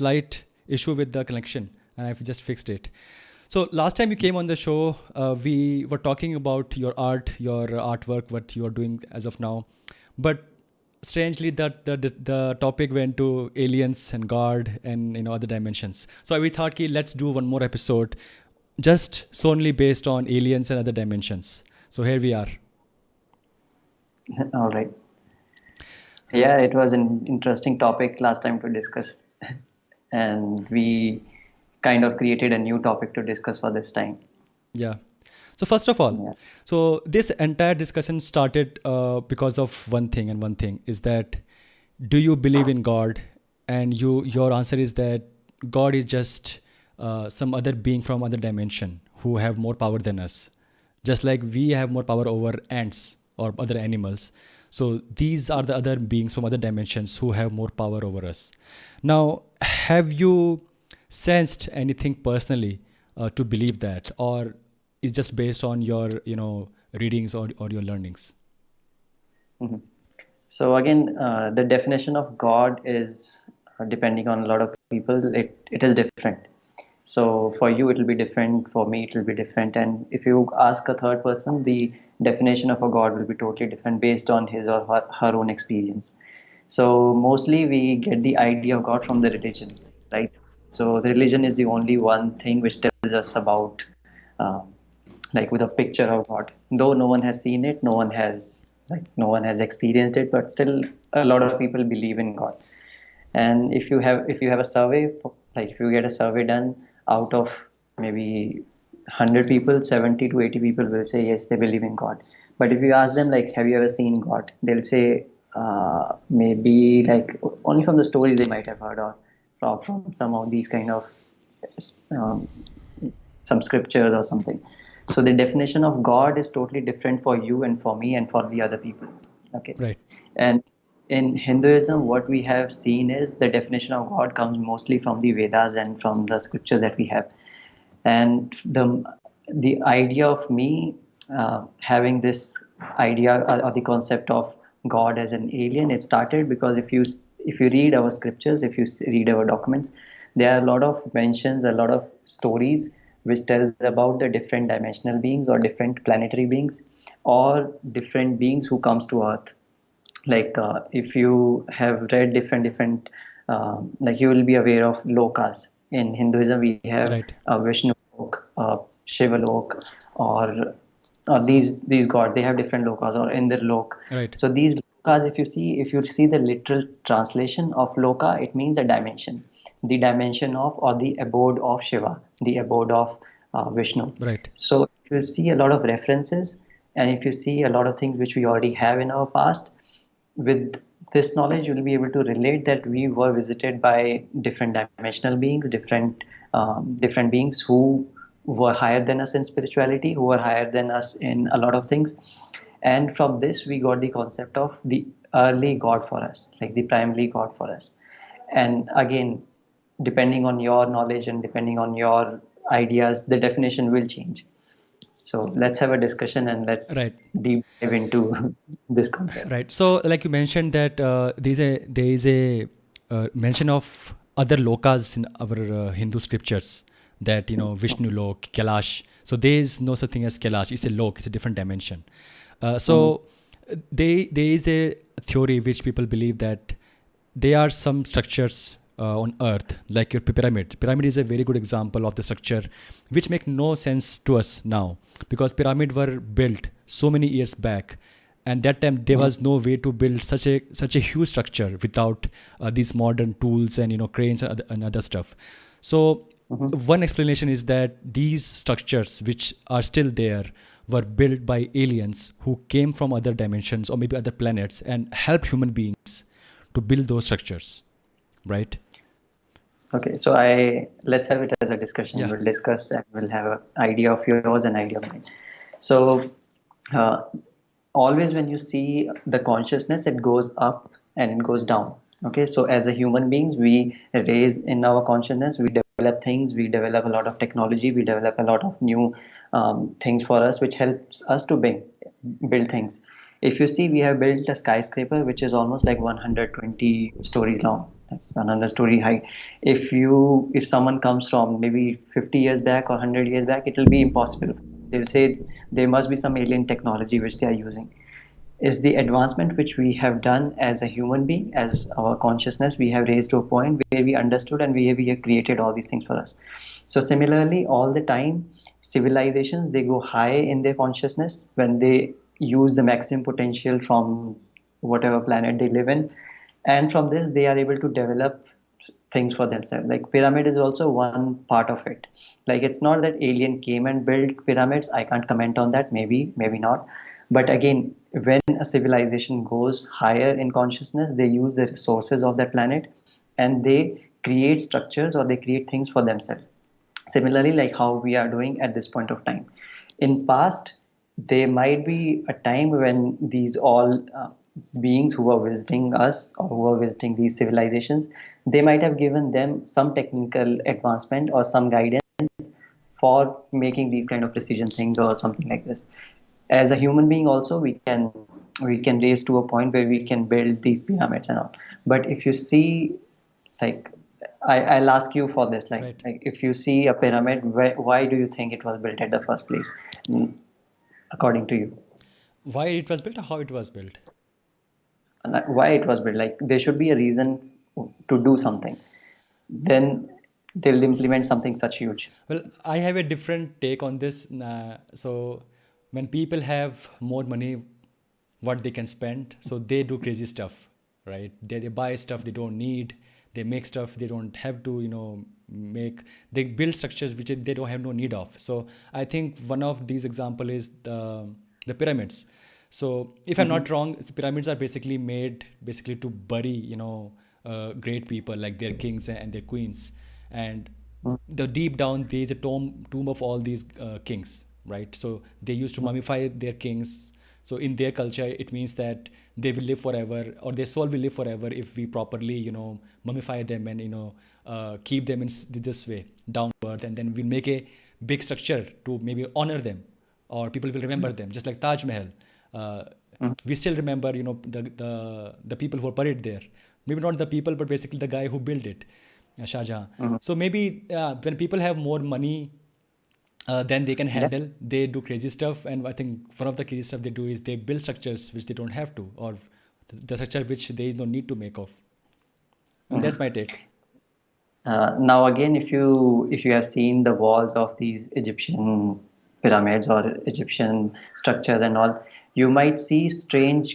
slight issue with the connection, and I've just fixed it. So last time you came on the show, we were talking about your art, your artwork, what you are doing as of now. But strangely, that the topic went to aliens and God and other dimensions. So we thought, let's do one more episode, just solely based on aliens and other dimensions. So here we are. All right. Yeah, it was an interesting topic last time to discuss, and we kind of created a new topic to discuss for this time. Yeah. So first of all, Yeah. so this entire discussion started because of one thing, and one thing is that, do you believe in God? And your answer is that God is just some other being from other dimension who have more power than us, just like we have more power over ants or other animals. So these are the other beings from other dimensions who have more power over us. Now, have you sensed anything personally to believe that, or is just based on your readings or your learnings? Mhm. So again, the definition of God is depending on a lot of people, it is different. So for you, it will be different. For me, it will be different. And if you ask a third person, the definition of a God will be totally different based on his or her own experience. So mostly we get the idea of God from the religion, right? So the religion is the only one thing which tells us about, uh, like with a picture of God. Though no one has seen it, no one has experienced it, but still a lot of people believe in God. And if you have a survey, like if you get a survey done out of maybe 100 people, 70 to 80 people will say yes, they believe in God. But if you ask them like, have you ever seen God, they'll say maybe like only from the stories they might have heard, or from some of these kind of um, some scriptures or something. So the definition of God is totally different for you and for me and for the other people. Okay. Right. And in Hinduism, what we have seen is the definition of God comes mostly from the Vedas and from the scriptures that we have. And the idea of me having this idea or the concept of God as an alien, it started because if you read our scriptures, if you read our documents, there are a lot of mentions, a lot of stories which tells about the different dimensional beings or different planetary beings or different beings who comes to Earth. Like if you have read different like you will be aware of lokas. In Hinduism we have Right. Vishnu lok, Shiva lok, or these gods, they have different lokas, or Indra lok. Right. So these lokas, if you see the literal translation of loka, it means a dimension, the dimension of or the abode of Shiva, the abode of Vishnu. Right. So if you see a lot of references, and if you see a lot of things which we already have in our past, with this knowledge you'll be able to relate that we were visited by different dimensional beings, different beings who were higher than us in spirituality, who were higher than us in a lot of things. And from this we got the concept of the early God for us, like the primary God for us. And again, depending on your knowledge and depending on your ideas, the definition will change. So let's have a discussion and let's Right. deep dive into this concept. Right. So, like you mentioned that there is a mention of other lokas in our Hindu scriptures, that Vishnu lok, Kailash. So there is no such thing as Kailash. It's a lok. It's a different dimension. Mhm. So there is a theory which people believe that there are some structures on earth, like your pyramid is a very good example of the structure which make no sense to us now, because pyramid were built so many years back, and that time there was no way to build such a huge structure without these modern tools and cranes and other stuff. So Mhm. one explanation is that these structures which are still there were built by aliens who came from other dimensions or maybe other planets and helped human beings to build those structures, right? Okay, so I let's have it as a discussion. Yeah. We'll discuss and we'll have an idea of yours and idea of mine. So, uh, always when you see the consciousness, it goes up and it goes down. Okay, so as a human beings, we raise in our consciousness, we develop things, we develop a lot of technology, we develop a lot of new things for us, which helps us to build things. If you see, we have built a skyscraper which is almost like 120 stories long. That's 100-story height. If someone comes from maybe 50 years back or 100 years back, it will be impossible. They'll say there must be some alien technology which they are using. Is the advancement which we have done as a human being, as our consciousness, we have raised to a point where we understood and we have created all these things for us. So similarly, all the time, civilizations, they go high in their consciousness when they use the maximum potential from whatever planet they live in, and from this they are able to develop things for themselves. Like pyramid is also one part of it. Like it's not that alien came and built pyramids. I can't comment on that. Maybe not. But again, when a civilization goes higher in consciousness, they use the resources of that planet and they create structures or they create things for themselves. Similarly, like how we are doing at this point of time. In past, there might be a time when these all beings who are visiting us or who are visiting these civilizations, they might have given them some technical advancement or some guidance for making these kind of precision things or something like this. As a human being also, we can raise to a point where we can build these pyramids and all. But if you see, like, I'll ask you for this, Right. like if you see a pyramid, why do you think it was built at the first place, mm, according to you? Why it was built or how it was built? And why it was built? Like there should be a reason to do something. Then they'll implement something such huge. Well, I have a different take on this. So, when people have more money, what they can spend, so they do crazy stuff, right? They buy stuff they don't need. They make stuff they don't have to, make. They build structures which they don't have no need of. So, I think one of these example is the pyramids. So, if I'm Hmm. not wrong, pyramids are basically made basically to bury, great people like their kings and their queens, and the deep down there is a tomb of all these kings, right? So they used to mummify their kings. So in their culture it means that they will live forever, or their soul will live forever if we properly mummify them and keep them in this way down to earth, and then we'll make a big structure to maybe honor them, or people will remember them, just like Taj Mahal. uh, we still remember the people who are buried there. Maybe not the people, but basically the guy who built it, Shah Jahan. Hmm. So maybe when people have more money than they can Yeah. handle, they do crazy stuff. And I think one of the crazy stuff they do is they build structures which they don't have to, or the structure which there is no need to make of. And that's Mhm. my take. Now again, if you have seen the walls of these Egyptian pyramids or Egyptian structures and all, you might see strange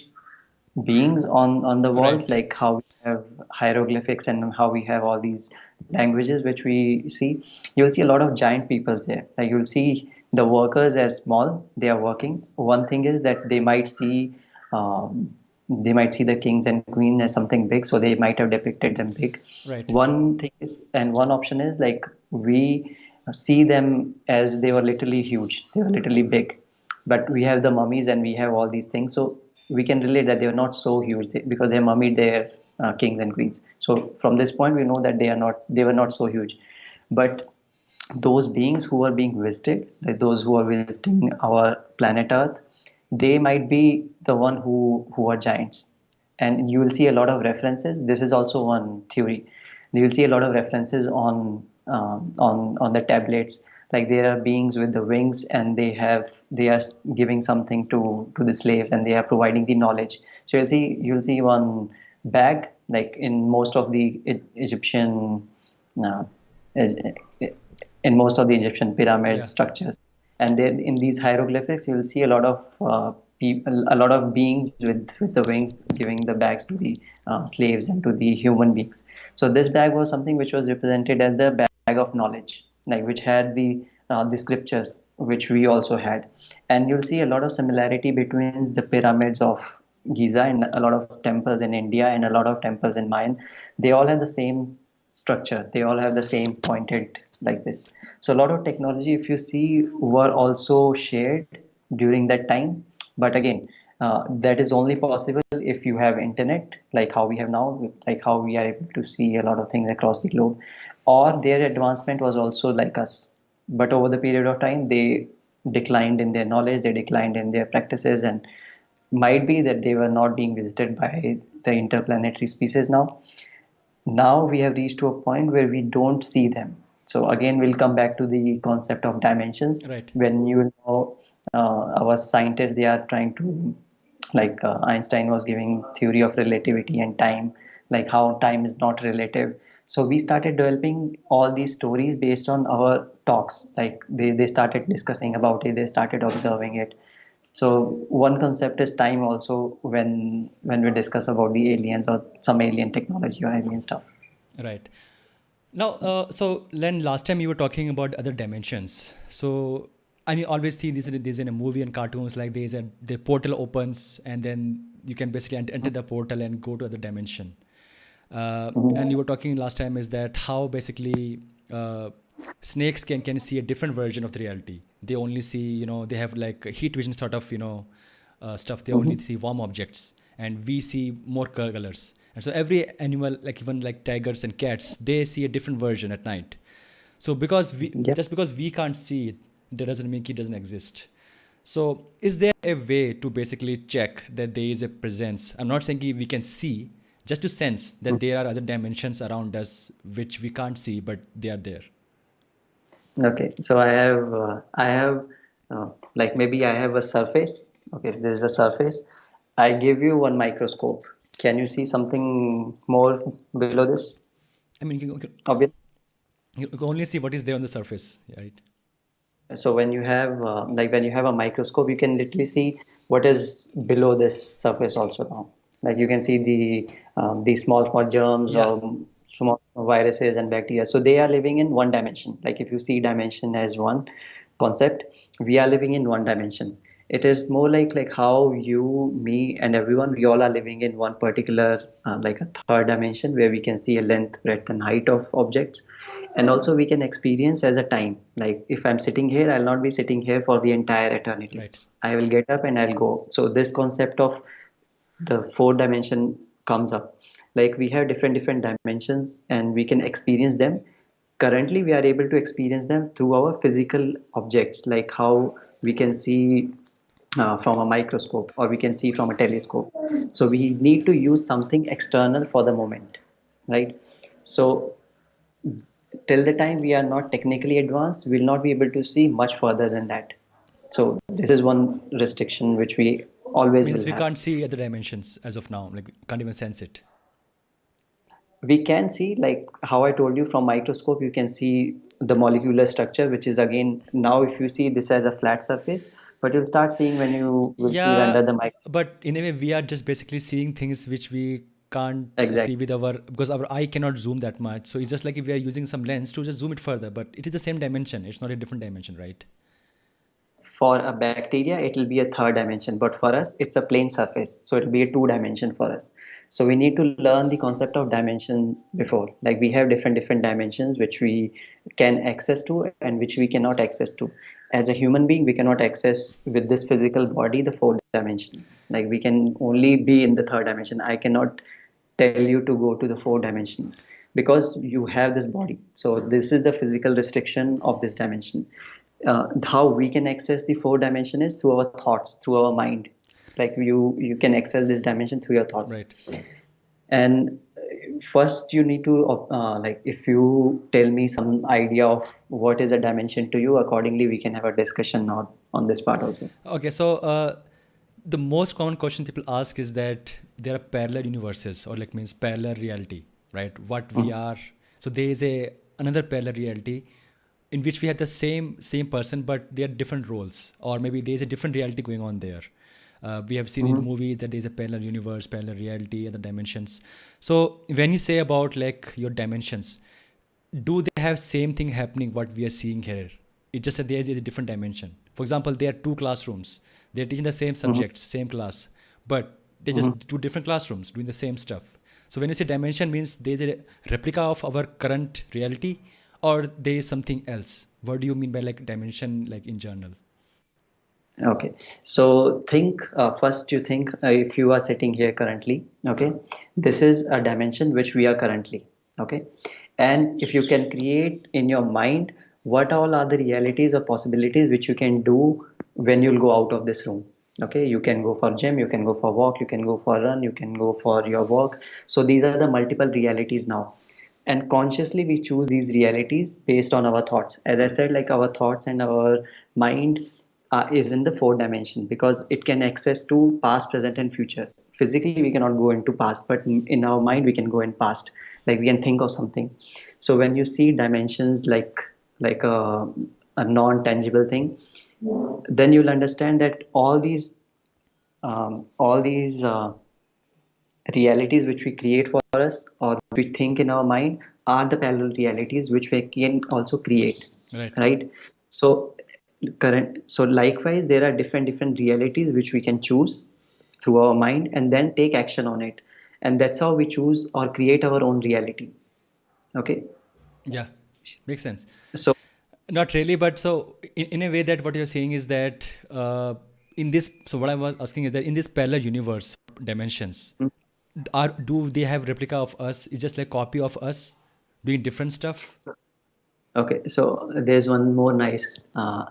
beings on the walls, Right. like how we have hieroglyphics and how we have all these languages which we see. You'll see a lot of giant peoples there. Like you'll see the workers as small, they are working. One thing is that um, they might see the kings and queen as something big, so they might have depicted them big. Right. One thing is, and one option is like we see them as they were literally huge, they were literally big, but we have the mummies and we have all these things, so we can relate that they are not so huge because they mummied their kings and queens. So from this point, we know that they were not so huge. But those beings who are being visited, like those who are visiting our planet Earth, they might be the one who are giants. And you will see a lot of references. This is also one theory. You will see a lot of references on the tablets. Like there are beings with the wings, and they are giving something to the slaves, and they are providing the knowledge. So you'll see one bag, like in most of the Egyptian uh, in most of the Egyptian pyramid Yeah. structures. And then in these hieroglyphics, you'll see a lot of people, a lot of beings with the wings giving the bags to the slaves and to the human beings. So this bag was something which was represented as the bag of knowledge, like which had the scriptures which we also had. And you'll see a lot of similarity between the pyramids of Giza and a lot of temples in India and a lot of temples in Mayan. They all have the same structure. They all have the same pointed like this. So a lot of technology, if you see, were also shared during that time. But again, that is only possible if you have internet, like how we have now, like how we are able to see a lot of things across the globe, or their advancement was also like us. But over the period of time, they declined in their knowledge, they declined in their practices, and Might be that they were not being visited by the interplanetary species now we have reached to a point where we don't see them. So again, we'll come back to the concept of dimensions. Right. When you know our scientists, they are trying to, like Einstein was giving theory of relativity and time, like how time is not relative. So we started developing all these stories based on our talks. Like they started discussing about it, they started observing it. So one concept is time also when we discuss about the aliens or some alien technology or alien stuff. Right. Now, so Len, last time you were talking about other dimensions. So I mean, always see this in a movie and cartoons, like the portal opens and then you can basically enter the portal and go to other dimension. And you were talking last time is that how basically snakes can see a different version of the reality. They only see, they have like a heat vision sort of, stuff. They only see warm objects, and we see more colors. And so every animal, like even like tigers and cats, they see a different version at night. So Yeah. just because we can't see it, that doesn't mean it doesn't exist. So is there a way to basically check that there is a presence? I'm not saying we can see, just to sense that there are other dimensions around us which we can't see, but they are there. Okay, so I have, like maybe I have a surface. Okay, this is a surface. I give you one microscope. Can you see something more below this? I mean, Obviously. you can only see what is there on the surface, right? So when you have, like when you have a microscope, you can literally see what is below this surface also now. Like you can see the small germs Yeah. or small viruses and bacteria. So they are living in one dimension. Like if you see dimension as one concept, we are living in one dimension. It is more like how you, me, and everyone, we all are living in one particular like a third dimension where we can see a length, breadth, and height of objects, and also we can experience as a time. Like if I'm sitting here, I'll not be sitting here for the entire eternity. Right. I will get up and I'll go. So this concept of the fourth dimension comes up. Like we have different dimensions and we can experience them. Currently we are able to experience them through our physical objects, like how we can see from a microscope or we can see from a telescope. So we need to use something external for the moment, right? So till the time we are not technically advanced, we'll not be able to see much further than that. So this is one restriction which we always Means will we have. can't see other dimensions as of now. Like we can't even sense it. We can see, like how I told you, from microscope you can see the molecular structure, which is again, now if you see this as a flat surface, but you'll start seeing when you will see it Yeah, under the mic. but in a way, we are just basically seeing things which we can't see Exactly. with our, because our eye cannot zoom that much. So it's just like if we are using some lens to just zoom it further, but it is the same dimension. It's not a different dimension, right? For a bacteria it will be a third dimension, but for us it's a plane surface, so it will be a two dimension for us. So we need to learn the concept of dimension before. Like we have different dimensions which we can access to and which we cannot access to. As a human being, we cannot access with this physical body the fourth dimension. Like we can only be in the third dimension. I cannot tell you to go to the fourth dimension because you have this body. So this is the physical restriction of this dimension. How we can access the fourth dimension is through our thoughts, through our mind. Like you can access this dimension through your thoughts. Right. And first you need to like if you tell me some idea of what is a dimension to you, accordingly we can have a discussion on this part also. Okay, so the most common question people ask is that there are parallel universes, or like means parallel reality, right? What we are. So there is a another parallel reality in which we have the same person, but they are different roles, or maybe there is a different reality going on there. We have seen in Mhm. movies that there is a parallel universe, parallel reality, and the dimensions. So when you say about like your dimensions, do they have same thing happening what we are seeing here? It's just that there is a different dimension. For example, there are two classrooms. They're teaching the same Mhm. subjects, same class, but they're Mhm. just two different classrooms doing the same stuff. So when you say dimension, means there's a replica of our current reality, or there is something else. What do you mean by like dimension, like in general? Okay, so think first you think if you are sitting here currently, okay, this is a dimension which we are currently, okay, and if you can create in your mind what all are the realities or possibilities which you can do when you'll go out of this room. Okay, you can go for gym, you can go for walk, you can go for run, you can go for your work. So these are the multiple realities now, and consciously we choose these realities based on our thoughts. As I said, like our thoughts and our mind is in the fourth dimension because it can access to past, present and future. Physically we cannot go into past, but in our mind we can go in past, like we can think of something. So when you see dimensions like a non-tangible thing, then you'll understand that all these realities which we create for us or we think in our mind are the parallel realities which we can also create, Right. right? So likewise there are different realities which we can choose through our mind and then take action on it, and that's how we choose or create our own reality. Okay, Yeah, makes sense. so Not really, but so in a way that what you're saying is that in this, so what I was asking is that in this parallel universe dimensions, are do they have replica of us? It's just like copy of us doing different stuff, Okay, so there's one more nice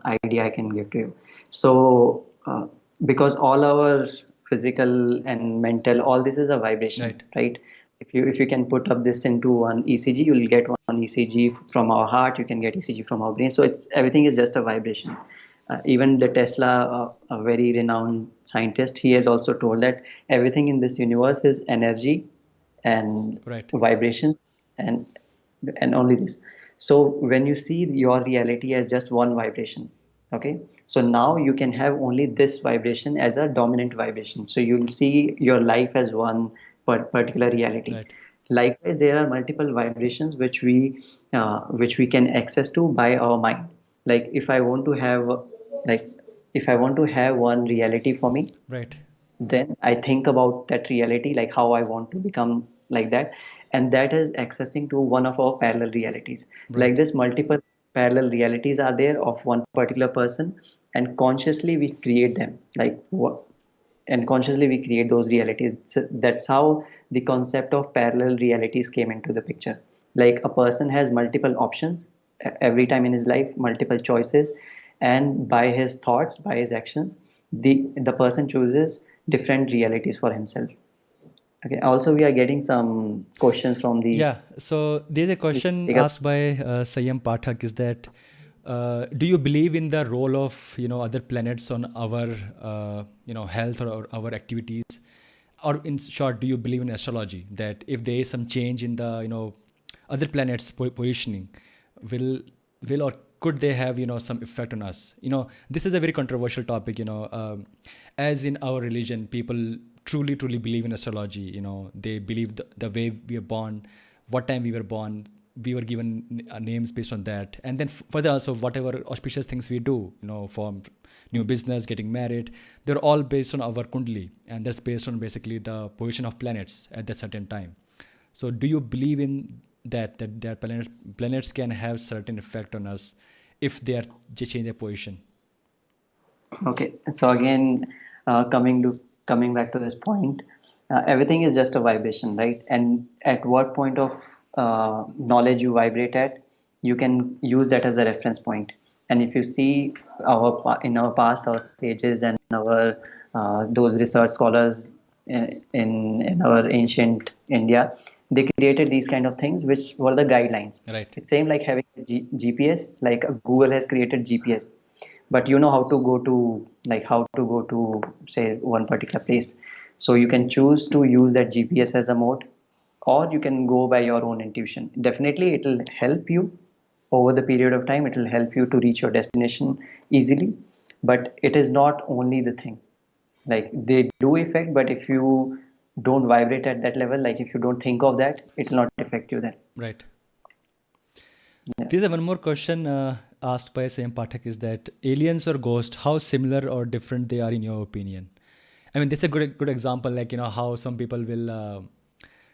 idea I can give to you. So, because all our physical and mental, all this is a vibration, right? right? If you can put up this into one ECG, you'll get one ECG from our heart. You can get ECG from our brain. So it's everything is just a vibration. Even the Tesla, a very renowned scientist, he has also told that everything in this universe is energy and Right. vibrations, and only this. So when you see your reality as just one vibration, okay, so now you can have only this vibration as a dominant vibration, so you'll see your life as one particular reality. Right. Likewise there are multiple vibrations which we can access to by our mind. Like like if I want to have one reality for me, Right. then I think about that reality, like how I want to become like that, and that is accessing to one of our parallel realities. Like Right. this, multiple parallel realities are there of one particular person, and consciously we create them. Like what? And consciously we create those realities. So that's how the concept of parallel realities came into the picture. Like a person has multiple options every time in his life, multiple choices, and by his thoughts, by his actions, the person chooses different realities for himself. Okay, also we are getting some questions from the Yeah. So there's a question asked by Sayam Pathak is that do you believe in the role of other planets on our health or our activities, or in short, do you believe in astrology that if there is some change in the other planets positioning, will or could they have some effect on us? This is a very controversial topic. As in our religion, people truly believe in astrology. They believe the way we are born, what time we were born, we were given names based on that, and then further also whatever auspicious things we do, for new business, getting married, they're all based on our kundali, and that's based on basically the position of planets at that certain time. So do you believe in that planets can have certain effect on us if they are change their position? Okay, so again, coming back to this point, everything is just a vibration, right? And at what point of knowledge you vibrate at, you can use that as a reference point. And if you see in our past, our sages and our those research scholars in our ancient India, they created these kind of things, which were the guidelines. Right. It's same like having a GPS, like Google has created GPS, but you know how to go to say one particular place, so you can choose to use that GPS as a mode, or you can go by your own intuition. Definitely it will help you over the period of time, it will help you to reach your destination easily, but it is not only the thing. Like they do affect, but if you don't vibrate at that level, like if you don't think of that, it will not affect you then. Right. Yeah. There's a one more question asked by same Pathak is that aliens or ghosts, how similar or different they are in your opinion? I mean, this is a good example, like how some people will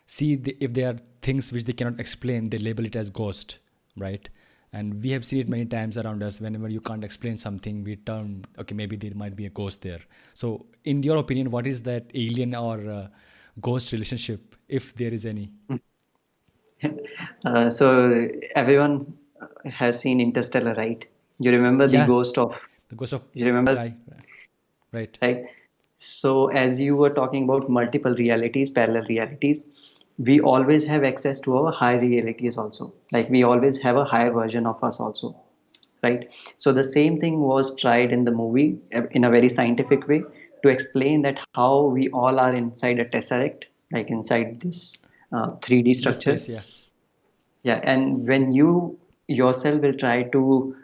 see if there are things which they cannot explain, they label it as ghost, right? And we have seen it many times around us. Whenever you can't explain something, we term, okay, maybe there might be a ghost there. So, in your opinion, what is that alien or ghost relationship, if there is any? So everyone has seen Interstellar, right? You remember the Yeah, ghost of the ghost of you remember right. Right. right? So, as you were talking about multiple realities, parallel realities, we always have access to our high realities also. Like we always have a higher version of us also, right? So, the same thing was tried in the movie in a very scientific way to explain that how we all are inside a tesseract, like inside this 3D This structure. space, yeah. Yeah, and when you yourself will try to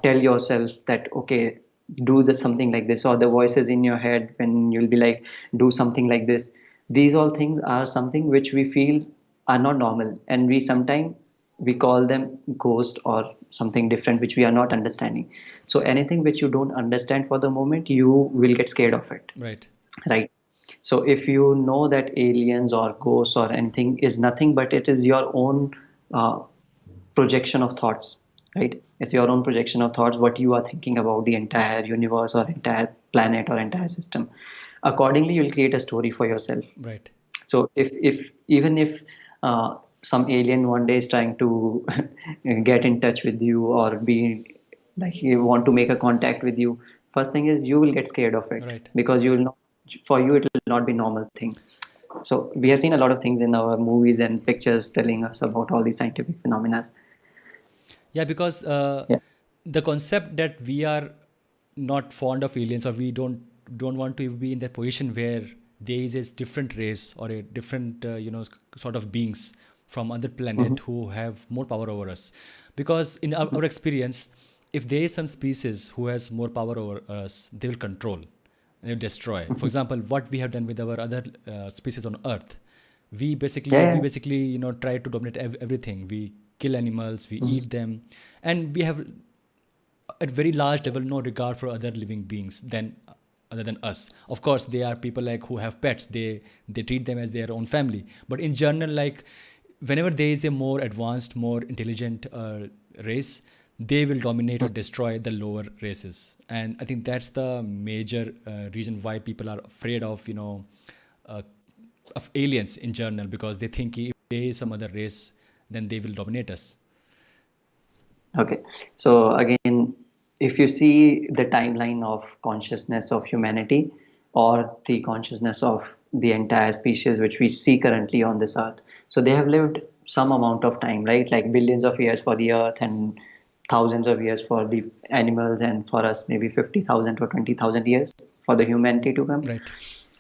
tell yourself that okay, do the something like this, or the voices in your head when you'll be like, do something like this. These all things are something which we feel are not normal, and we sometimes we call them ghost or something different which we are not understanding. So anything which you don't understand for the moment, you will get scared of it, Right. right? So if you know that aliens or ghosts or anything is nothing but it is your own uh, projection of thoughts, right? It's your own projection of thoughts, what you are thinking about the entire universe or entire planet or entire system. Accordingly you'll create a story for yourself. Right. So if even if some alien one day is trying to get in touch with you or be like you want to make a contact with you, first thing is you will get scared of it Right. because you will not, for you it will not be normal thing. So we have seen a lot of things in our movies and pictures telling us about all these scientific phenomena. Yeah, because Yeah. the concept that we are not fond of aliens, or we don't want to be in that position where there is a different race or a different sort of beings from other Mhm. planet who have more power over us. Because in our experience, if there is some species who has more power over us, they will control, they will destroy. For example, what we have done with our other species on Earth, we basically Yeah, we basically try to dominate everything. We kill animals, we yeah. eat them, and we have at very large level no regard for other living beings than other than us. Of course there are people like who have pets, they treat them as their own family, but in general, like whenever there is a more advanced, more intelligent race, they will dominate or destroy the lower races. And I think that's the major reason why people are afraid of uh, of aliens in general, because they think if there is some other race, then they will dominate us. Okay. So again, if you see the timeline of consciousness of humanity or the consciousness of the entire species which we see currently on this earth, so they have lived some amount of time, right? Like billions of years for the earth and thousands of years for the animals, and for us maybe 50,000 or 20,000 years for the humanity to come. Right.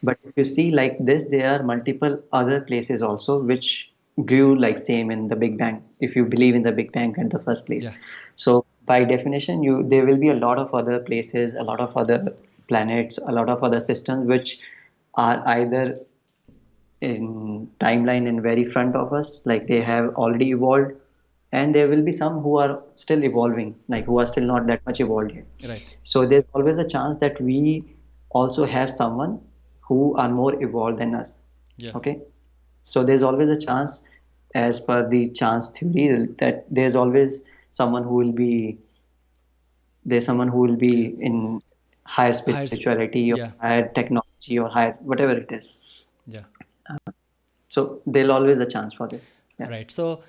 But if you see like this, there are multiple other places also which grew like same in the Big Bang. If you believe in the Big Bang at the first place, Yeah. so by definition, you there will be a lot of other places, a lot of other planets, a lot of other systems which are either in timeline in very front of us, like they have already evolved, and there will be some who are still evolving, like who are still not that much evolved yet. Right. So there's always a chance that we also have someone who are more evolved than us. Yeah. Okay, so there's always a chance, as per the chance theory, that there's someone who will be in higher Higher spirituality or yeah. higher technology or higher whatever it is. Yeah. So there's always a chance for this. Yeah. Right. So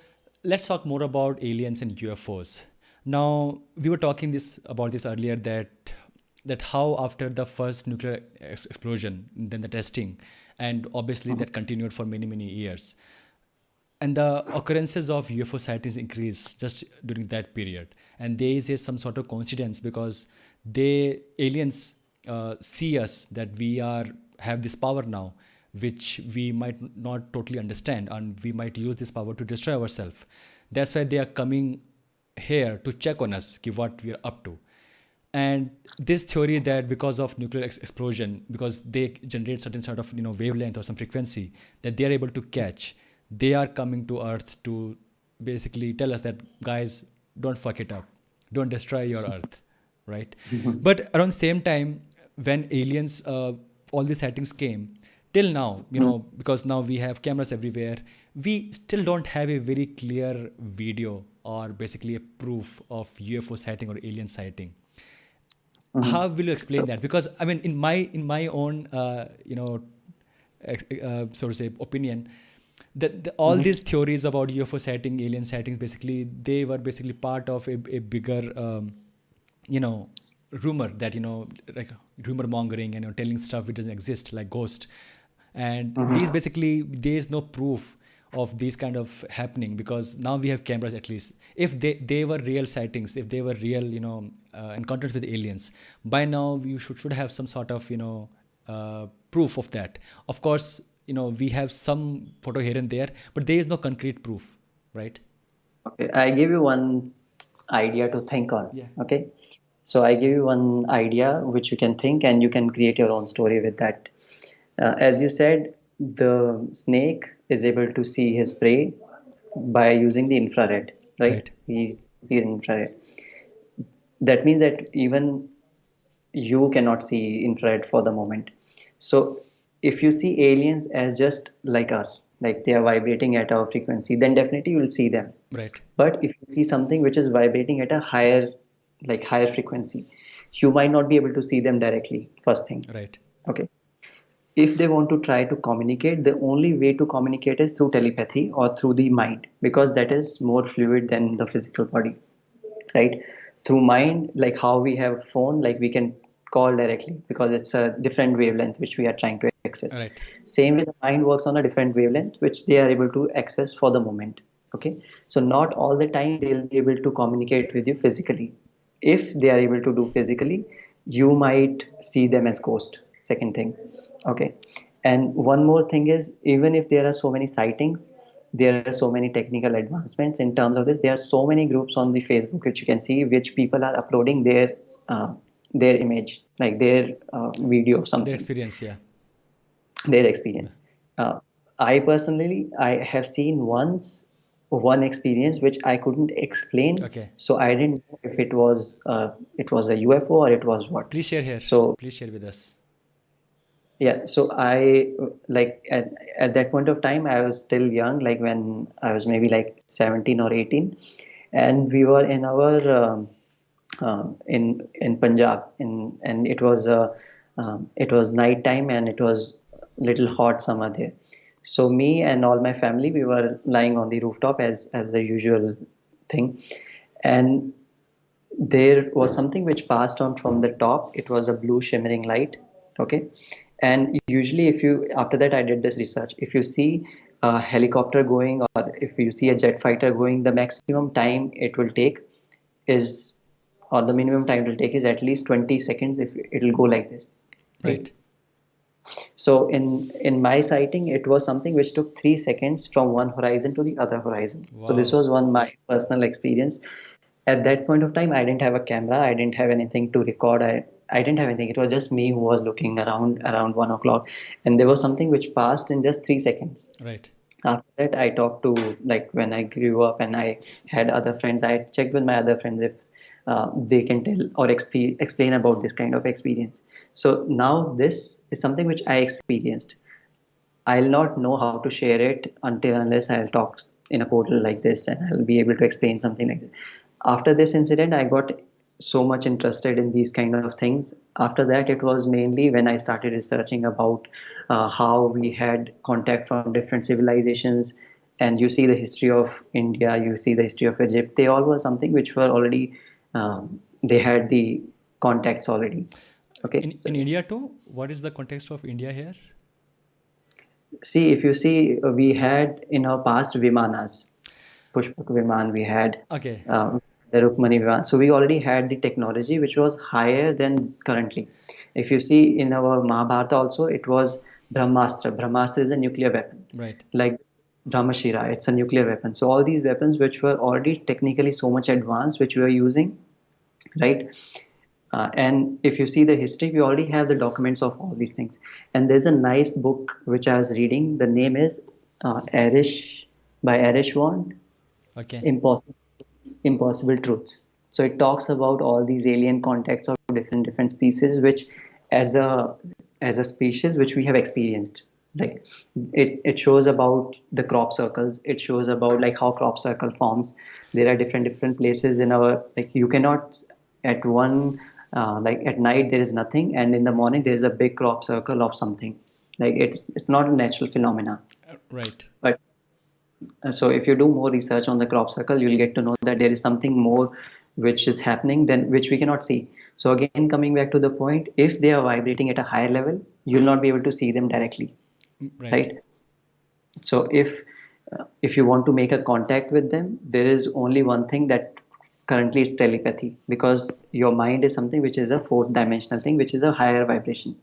let's talk more about aliens and UFOs. Now, we were talking this about this earlier, that how after the first nuclear explosion, then the testing, and obviously that continued for many years, and the occurrences of UFO sightings increased just during that period. And there is some sort of coincidence, because they aliens see us that we are have this power now, which we might not totally understand, and we might use this power to destroy ourselves. That's why they are coming here to check on us, give what we are up to. And this theory that because of nuclear explosion, because they generate certain sort of wavelength or some frequency that they are able to catch, they are coming to earth to basically tell us that, guys, don't fuck it up, don't destroy your earth, right? But around the same time, when aliens all these sightings came, till now, because now we have cameras everywhere, we still don't have a very clear video or basically a proof of UFO sighting or alien sighting. Mhm. How will you explain So that? Because I mean, in my own so to say opinion, that all mhm. these theories about UFO sighting, alien sightings, basically they were basically part of a bigger you know, rumor that, you know, like rumor mongering and, you know, telling stuff which doesn't exist, like ghost. And these Mm-hmm. basically, there is no proof of these kind of happening, because now we have cameras. At least if they were real sightings, if they were real, you know, encounters with aliens, by now you should have some sort of, you know, proof of that. Of course, you know, we have some photo here and there, but there is no concrete proof, right? Okay, I give you one idea to think on. Yeah. Okay, so I give you one idea which you can think and you can create your own story with that. As you said, the snake is able to see his prey by using the infrared, right? Right. He sees infrared. That means that even you cannot see infrared for the moment. So if you see aliens as just like us, like they are vibrating at our frequency, then definitely you will see them. Right. But if you see something which is vibrating at a higher, like higher frequency, you might not be able to see them directly, first thing. Right. Okay. If they want to try to communicate, the only way to communicate is through telepathy or through the mind, because that is more fluid than the physical body, right? Through mind, like how we have phone, like we can call directly because it's a different wavelength which we are trying to access. Right. Same way the mind works on a different wavelength which they are able to access for the moment. Okay, so not all the time they'll be able to communicate with you physically. If they are able to do physically, you might see them as ghost, second thing. Okay, and one more thing is, even if there are so many sightings, there are so many technical advancements in terms of this. There are so many groups on the Facebook which you can see, which people are uploading uh, their image, like their video or Their something, experience. Yeah. their experience. Uh, I personally, I have seen once one experience which I couldn't explain, Okay. so I didn't know if it was a UFO or it was what. Please share here. So Please share with us. yeah, so I like at that point of time I was still young, like when I was maybe like 17 or 18, and we were in our in Punjab, in and it was night time and it was little hot summer there. So me and all my family, we were lying on the rooftop as the usual thing, and there was something which passed on from the top. It was a blue shimmering light. Okay, and usually if you, after that I did this research, if you see a helicopter going or if you see a jet fighter going, the maximum time it will take is, or the minimum time it will take is at least 20 seconds if it'll go like this, right? Right. So in my sighting, it was something which took 3 seconds from one horizon to the other horizon. So this Wow. was one my personal experience. At that point of time, I didn't have a camera. I didn't have anything to record. I didn't have anything. It was just me who was looking around 1 o'clock, and there was something which passed in just 3 seconds. Right. After that, I talked to, like when I grew up and I had other friends. I checked with my other friends if they can tell or explain about this kind of experience. So now this is something which I experienced. I'll not know how to share it until unless I'll talk in a portal like this and I'll be able to explain something like this. After this incident, I got so much interested in these kind of things. After that, it was mainly when I started researching about how we had contact from different civilizations. And you see the history of India, you see the history of Egypt. They all were something which were already, they had the contacts already. Okay. So In India too, what is the context of India here? see, if you see, we had in our past Vimanas, Pushpak Viman, we had Okay. the Rukmani Viman. So we already had the technology which was higher than currently. If you see in our Mahabharata also, it was Brahmastra. Brahmastra is a nuclear weapon. Right. Like Brahmashira, it's a nuclear weapon. So all these weapons which were already technically so much advanced, which we were using, right? And if you see the history, we already have the documents of all these things. And there's a nice book which I was reading. The name is Arish by Arish Wand, Okay. Impossible, Impossible Truths. So it talks about all these alien contacts of different species, which as a species which we have experienced. Like it shows about the crop circles. It shows about like how crop circle forms. There are different places in our, like you cannot at one like at night there is nothing and in the morning there is a big crop circle of something. Like it's not a natural phenomena. Right. But so if you do more research on the crop circle, you'll get to know that there is something more which is happening, then which we cannot see. So again, coming back to the point, if they are vibrating at a higher level, you'll not be able to see them directly, Right. right? So if you want to make a contact with them, there is only one thing that currently is telepathy, because your mind is something which is a fourth dimensional thing, which is a higher vibration.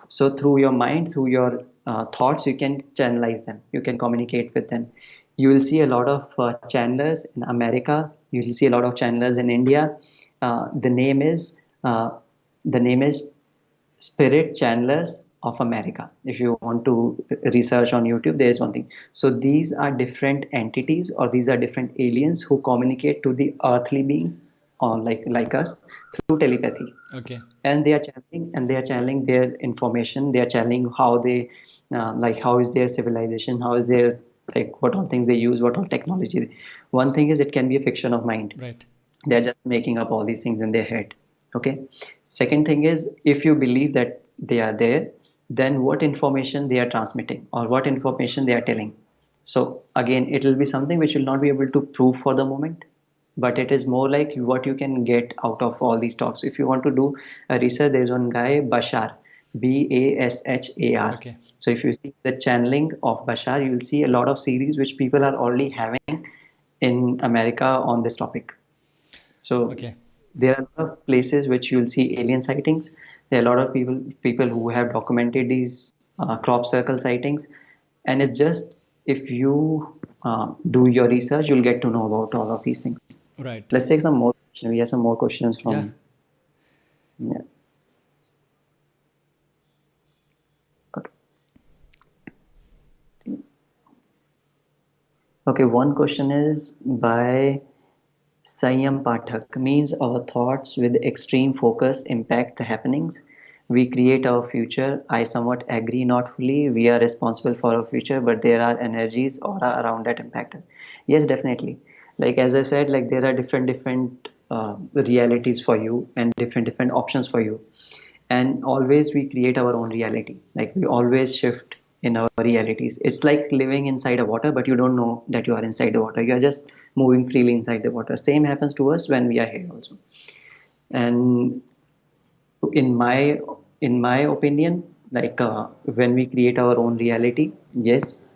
So through your mind, through your thoughts, you can channelize them, you can communicate with them. You will see a lot of channelers in America, you will see a lot of channelers in India. uh, the name is uh, the name is Spirit Channelers of America. If you want to research on YouTube, there is one thing. So these are different entities, or these are different aliens who communicate to the earthly beings, or like us, through telepathy. Okay. And they are channeling their information. They are channeling how they, like, how is their civilization, how is their, like, what all things they use, what all technology. One thing is, it can be a fiction of mind. Right. They're just making up all these things in their head. Okay. Second thing is, if you believe that they are there, then what information they are transmitting, or what information they are telling. So again, it will be something which will not be able to prove for the moment, but it is more like what you can get out of all these talks. If you want to do a research, there's one guy, Bashar, Bashar. Okay. So if you see the channeling of Bashar, you will see a lot of series which people are already having in America on this topic. So Okay. there are a lot of places which you'll see alien sightings. There are a lot of people who have documented these crop circle sightings, and it's just, if you do your research, you'll get to know about all of these things. Right. Let's take some more questions. We have some more questions Yeah. from. Yeah. Okay, one question is by Sanyam Pathak. Means our thoughts with extreme focus impact the happenings. We create our future. I somewhat agree, not fully. We are responsible for our future, but there are energies aura around that impact. Yes, definitely. Like as I said, like there are different realities for you, and different options for you. And always we create our own reality. Like we always shift in our realities. It's like living inside a water, but you don't know that you are inside the water. You are just moving freely inside the water. Same happens to us when we are here also. And in my opinion, like when we create our own reality, yes,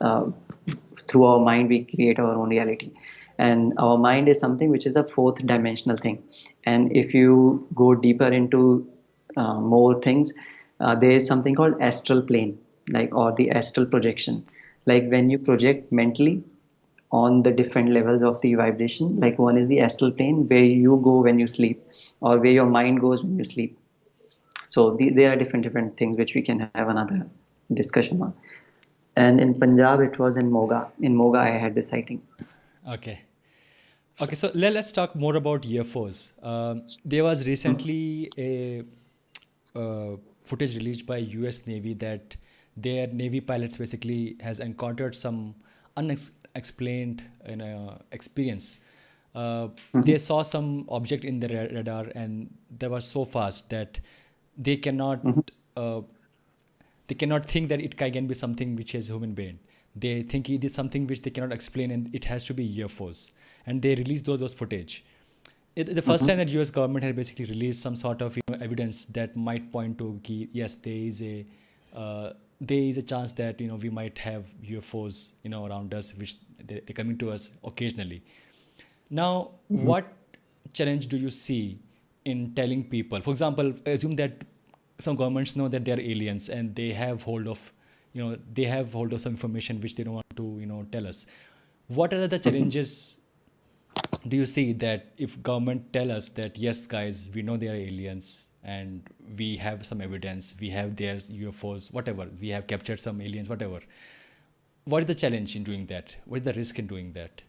through our mind we create our own reality. And our mind is something which is a fourth dimensional thing. And if you go deeper into more things, there is something called astral plane, like, or the astral projection. Like when you project mentally on the different levels of the vibration, like one is the astral plane, where you go when you sleep, or where your mind goes when you sleep. So there are different things which we can have another discussion on. And in Punjab, it was in Moga. In Moga, I had this sighting. Okay. Okay, so let's talk more about UFOs. There was recently a footage released by U.S. Navy that their Navy pilots basically has encountered some unexplained experience. They saw some object in the radar, and they were so fast that they cannot uh, they cannot think that it can be something which is human being. They think it is something which they cannot explain, and it has to be UFOs. And they released those footage. The first time that US government had basically released some sort of evidence that might point to yes, there is a chance that we might have UFOs around us, which they coming to us occasionally. Now, what challenge do you see in telling people? For example, assume that some governments know that they are aliens and they have hold of, some information which they don't want to, tell us. What are the challenges do you see that if government tell us that yes, guys, we know they are aliens and we have some evidence, we have their UFOs, whatever, we have captured some aliens, whatever. What is the challenge in doing that? What is the risk in doing that?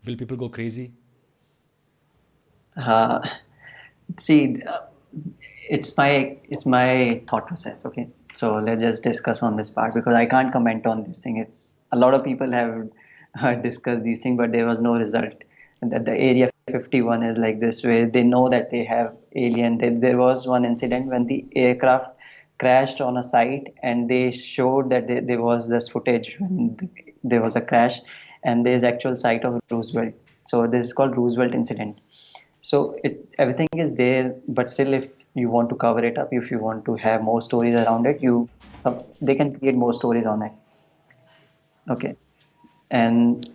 Will people go crazy? Uh, See, it's my thought process. Okay, so let's just discuss on this part, because I can't comment on this thing. It's a lot of people have discussed these things, but there was no result. And that the Area 51 is like this, where they know that they have alien. There was one incident when the aircraft crashed on a site, and they showed that there was this footage when there was a crash, and there's actual site of Roosevelt. So this is called Roosevelt Incident. So everything is there, but still, if you want to cover it up, if you want to have more stories around it, they can create more stories on it. Okay. And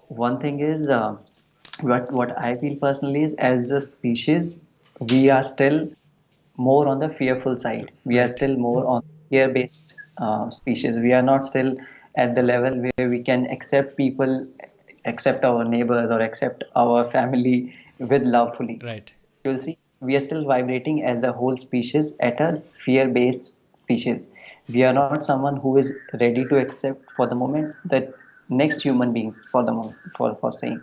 one thing is, what I feel personally is, as a species, we are still more on the fearful side. We are Right. still more on fear-based species. We are not still at the level where we can accept people, accept our neighbors, or accept our family with love fully. Right. You'll see, we are still vibrating as a whole species at a fear-based species. We are not someone who is ready to accept for the moment that next human beings for the moment for saying.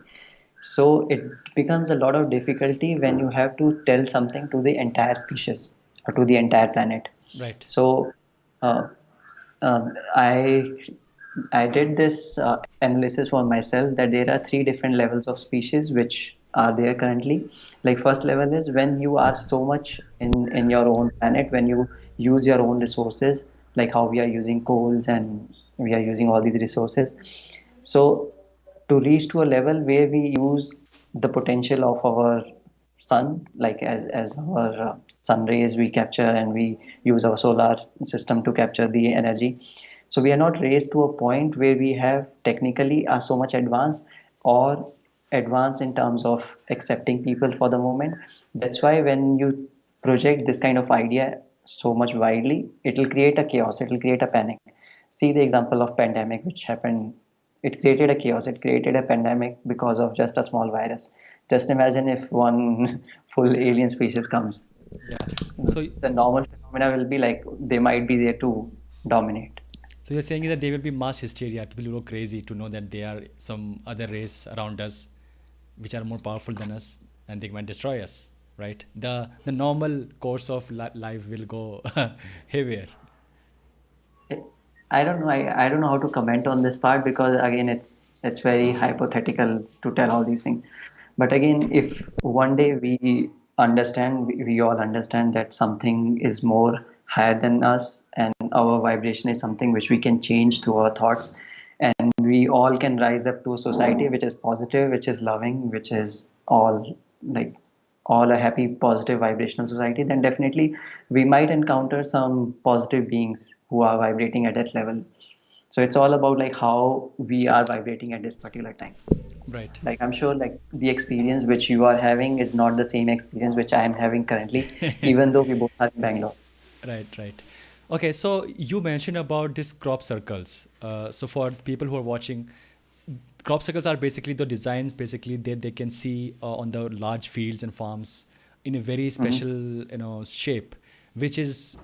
So it becomes a lot of difficulty when you have to tell something to the entire species or to the entire planet. Right. So uh, uh, I I did this analysis for myself that there are three different levels of species which are there currently. Like first level is when you are so much in your own planet, when you use your own resources, like how we are using coals and we are using all these resources. So to reach to a level where we use the potential of our sun, like as our sun rays we capture, and we use our solar system to capture the energy. So we are not raised to a point where we have technically are so much advanced or advanced in terms of accepting people for the moment. That's why when you project this kind of idea so much widely, it will create a chaos, it will create a panic. See the example of pandemic which happened. It created a chaos, it created a pandemic because of just a small virus. Just imagine if one full alien species comes. Yeah. So The normal phenomena will be like they might be there to dominate. so you're saying that there will be mass hysteria. People will go crazy to know that there are some other race around us, which are more powerful than us, and they might destroy us. Right. The normal course of life will go haywire. I don't know. I don't know how to comment on this part because again, it's very hypothetical to tell all these things. But again, if one day we all understand that something is more higher than us, and our vibration is something which we can change through our thoughts, and we all can rise up to a society which is positive, which is loving, which is like all a happy, positive, vibrational society, then definitely we might encounter some positive beings who are vibrating at that level. So it's all about like how we are vibrating at this particular time. Right. Like I'm sure like the experience which you are having is not the same experience which I am having currently, even though we both are in Bangalore. Right, right. Okay, so you mentioned about these crop circles. So for people who are watching, crop circles are basically the designs basically that they can see on the large fields and farms in a very Mm-hmm. special shape, which is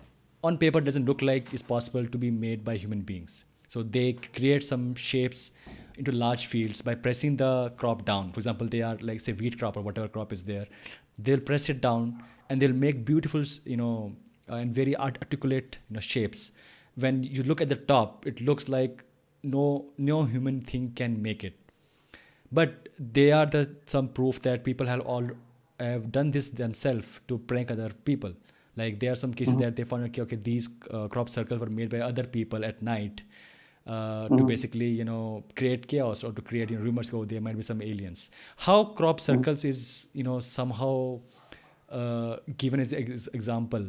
on paper doesn't look like is possible to be made by human beings. So they create some shapes into large fields by pressing the crop down. For example, they are like say wheat crop or whatever crop is there. They'll press it down and they'll make beautiful, and very articulate, shapes. When you look at the top, it looks like no human thing can make it. But they are the some proof that people have done this themselves to prank other people. Like there are some cases that they found, okay, these crop circles were made by other people at night to Mm-hmm. basically create chaos or to create rumors go there might be some aliens. How crop circles is somehow given as example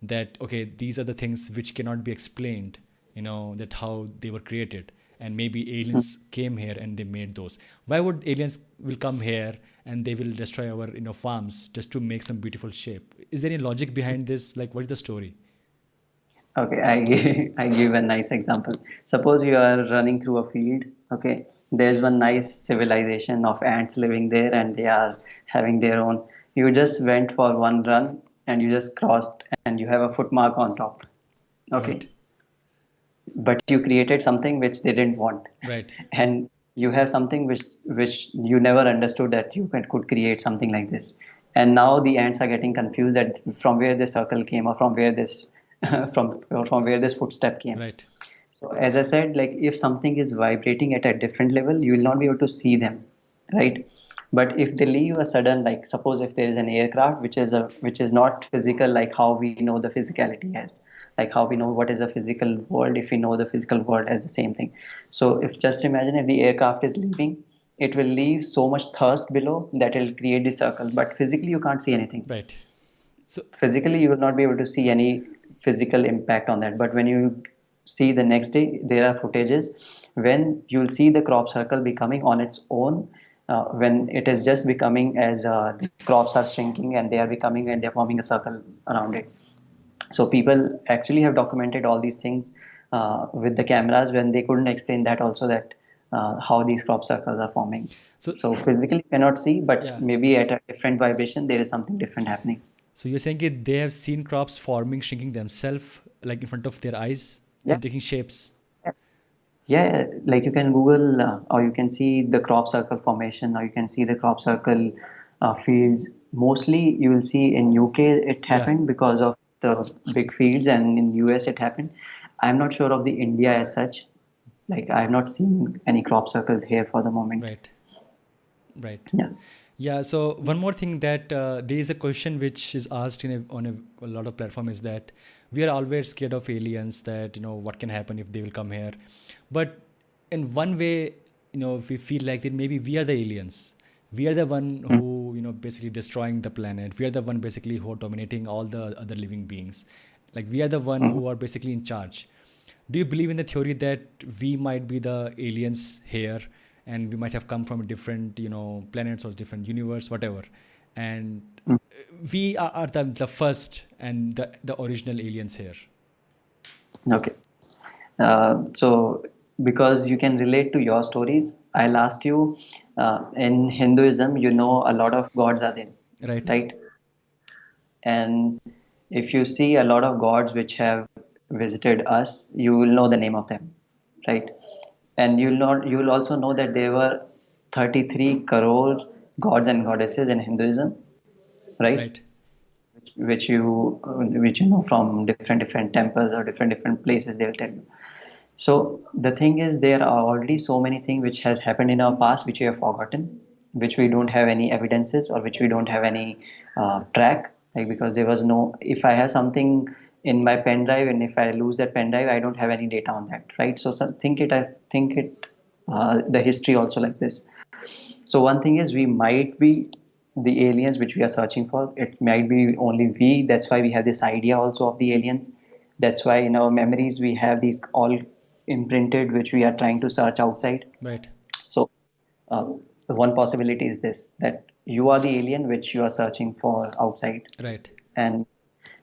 that okay, these are the things which cannot be explained, that how they were created, and maybe aliens came here and they made those. Why would aliens will come here and they will destroy our farms just to make some beautiful shape? Is there any logic behind this? Like, what is the story? Okay, I give a nice example. Suppose you are running through a field. Okay, there's one nice civilization of ants living there, and they are having their own. You just went for one run, and you just crossed, and you have a foot mark on top. Right. Okay, but you created something which they didn't want, Right. and you have something which you never understood that you could create something like this. And now the ants are getting confused that from where this circle came or from where this from where this footstep came. Right. So as I said, like if something is vibrating at a different level, you will not be able to see them, right? But if they leave a sudden, like suppose if there is an aircraft which is not physical, like how we know the physicality as, like how we know what is a physical world if we know the physical world as the same thing. So if just imagine if the aircraft is leaving, it will leave so much thirst below that it'll create the circle. But physically, you can't see anything. Right. So Physically, you will not be able to see any physical impact on that. But when you see the next day, there are footages when you'll see the crop circle becoming on its own, when it is just becoming as the crops are shrinking and they are becoming and they're forming a circle around it. So people actually have documented all these things with the cameras when they couldn't explain that also, that how these crop circles are forming. so So physically you cannot see, but yeah. maybe at a different vibration there is something different happening. So you're saying that they have seen crops forming, shrinking themselves, like in front of their eyes Yeah. and taking shapes. Yeah, like you can Google or you can see the crop circle formation, or you can see the crop circle fields. Mostly you will see in UK it Yeah. happened because of the big fields, and in US it happened. I'm not sure of the India as such. Like I have not seen any crop circles here for the moment. Right. Right. Yeah. Yeah. So one more thing that there is a question which is asked on a lot of platform is that we are always scared of aliens. That what can happen if they will come here, but in one way, we feel like that maybe we are the aliens. We are the one Mm. who basically destroying the planet. We are the one basically who are dominating all the other living beings. Like we are the one Mhm. who are basically in charge. Do you believe in the theory that we might be the aliens here, and we might have come from different planets or different universe, whatever, and Mm. we are the first and the original aliens here? Okay. So, because you can relate to your stories, I'll ask you, in Hinduism, you know a lot of gods are there, Right. right? And if you see a lot of gods which have visited us, you will know the name of them, right? And you will also know that there were 33 crore gods and goddesses in Hinduism, right? Right. Which you know from different temples or different places, they'll tell you. So the thing is, there are already so many things which has happened in our past which we have forgotten, which we don't have any evidences, or which we don't have any track. Like because there was no, if I have something in my pen drive and if I lose that pen drive, I don't have any data on that, right? So, I think it the history also like this. So one thing is we might be the aliens which we are searching for. It might be only we. That's why we have this idea also of the aliens. That's why in our memories we have these all imprinted which we are trying to search outside. Right. So the one possibility is this, that you are the alien which you are searching for outside. Right. And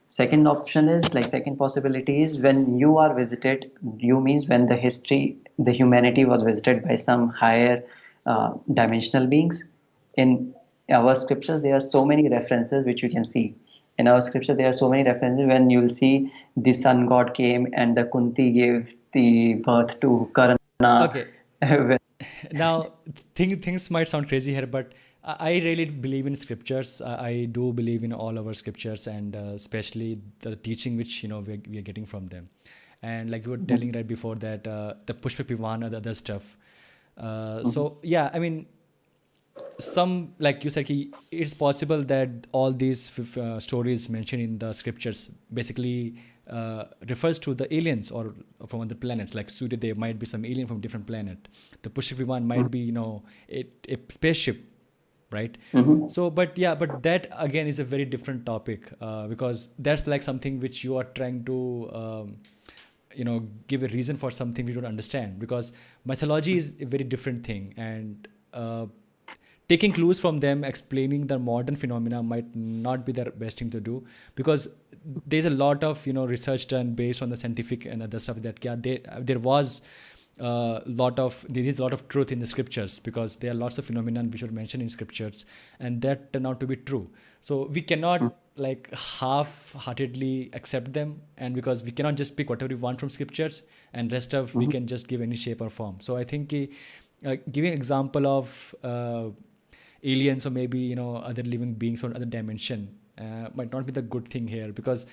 second option is, like, second possibility is when you are visited, you means when the humanity was visited by some higher dimensional beings. In our scriptures there are so many references which you can see. In our scripture there are so many references when you'll see the sun god came and the Kunti gave the birth to Karna. Okay. When- Now, things might sound crazy here, but I really believe in scriptures. I do believe in all our scriptures, and especially the teaching which we are getting from them. And like you were telling right before that, the Pushpa Pivan, the other stuff. So yeah, I mean, some, like you said, it's possible that all these stories mentioned in the scriptures basically refers to the aliens or from other planets. Like Surya, there might be some alien from different planet. The Pushpa Viman might be a spaceship, right? Mhm. So but yeah, but that again is a very different topic, because that's like something which you are trying to give a reason for something we don't understand, because mythology is a very different thing, and taking clues from them, explaining the modern phenomena might not be the best thing to do, because there's a lot of research done based on the scientific and other stuff that there is a lot of truth in the scriptures, because there are lots of phenomena which were mentioned in scriptures and that turn out to be true. So we cannot like half-heartedly accept them, and because we cannot just pick whatever we want from scriptures and rest of we can just give any shape or form. So I think giving example of aliens or maybe other living beings from other dimension might not be the good thing here, because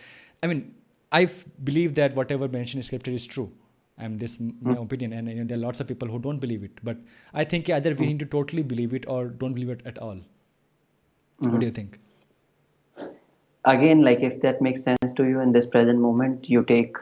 I mean believe that whatever mentioned in scripture is true. And this my opinion, and there are lots of people who don't believe it, but I think either we need to totally believe it or don't believe it at all. What do you think? Again, like if that makes sense to you in this present moment, you take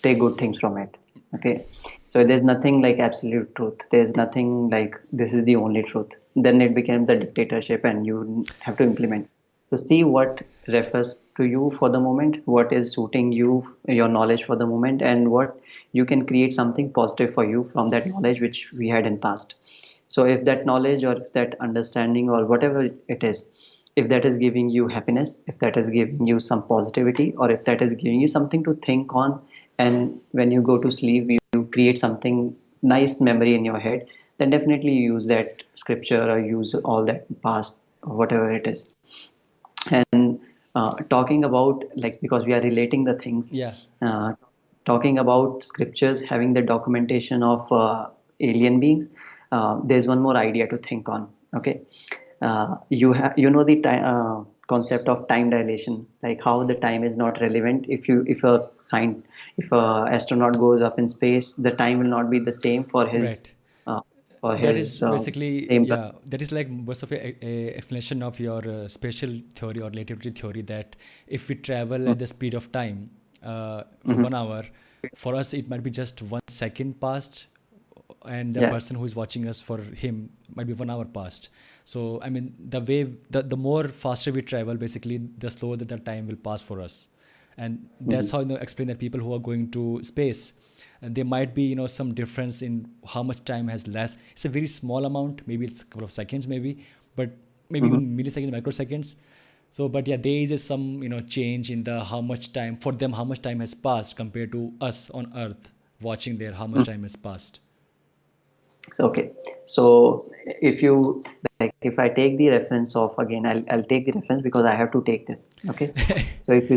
good things from it. Okay. So there's nothing like absolute truth. There's nothing like this is the only truth. Then it becomes a dictatorship and you have to implement. So see what refers to you for the moment, what is suiting you, your knowledge for the moment, and what you can create something positive for you from that knowledge which we had in past. So if that knowledge or if that understanding or whatever it is, if that is giving you happiness, if that is giving you some positivity, or if that is giving you something to think on, and when you go to sleep you create something nice memory in your head, then definitely you use that scripture or use all that past or whatever it is. And talking about, like, because we are relating the things, Yeah. uh, talking about scriptures having the documentation of alien beings, there's one more idea to think on. Okay, you know the time concept of time dilation, like how the time is not relevant. If a astronaut goes up in space, the time will not be the same Right. uh, for That his is basically, same. yeah, that is like most of a explanation of your spatial theory or relativity theory, that if we travel at the speed of time for Mhm. 1 hour, for us it might be just 1 second past, and the Yeah. person who is watching us, for him might be 1 hour past. So I mean, the more faster we travel, basically the slower that the time will pass for us. And that's Mhm. how, explain that people who are going to space, and there might be, some difference in how much time has less. It's a very small amount, maybe it's a couple of seconds, maybe, but maybe Mhm. even milliseconds, microseconds. So but yeah, there is some, change in the how much time for them, how much time has passed compared to us on earth watching there, how much time has passed. So, okay. So if you, like, if I take the reference of, again, I'll take the reference because I have to take this. Okay. So if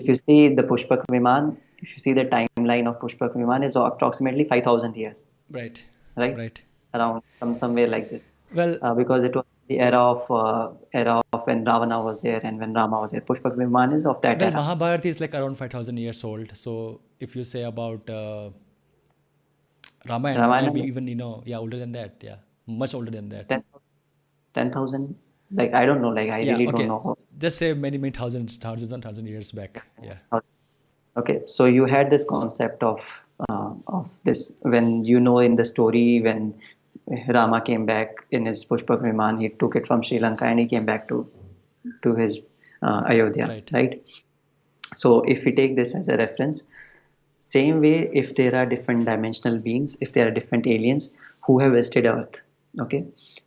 you see the Pushpak Viman, if you see the timeline of Pushpak Viman is approximately 5,000 years, Right. right? Right. Around somewhere like this, Well, because it was the era of when Ravana was there and when Rama was there. Pushpak Viman is of that well, era. Mahabharata is like around 5,000 years old. So if you say about Ramayana, might Ramayana be is even, yeah, older than that. Yeah, much older than that. 10 10,000. Like, I don't know. Like, I Yeah, really don't okay. know Just say many, many thousands and thousands of years back. Yeah. how. Okay, so you had this concept of this when, in the story, when Rama came back in his Pushpak Viman, he took it from Sri Lanka and he came back to his Ayodhya, Right. right? So if we take this as a reference, same way, if there are different dimensional beings, if there are different aliens who have visited Earth, okay,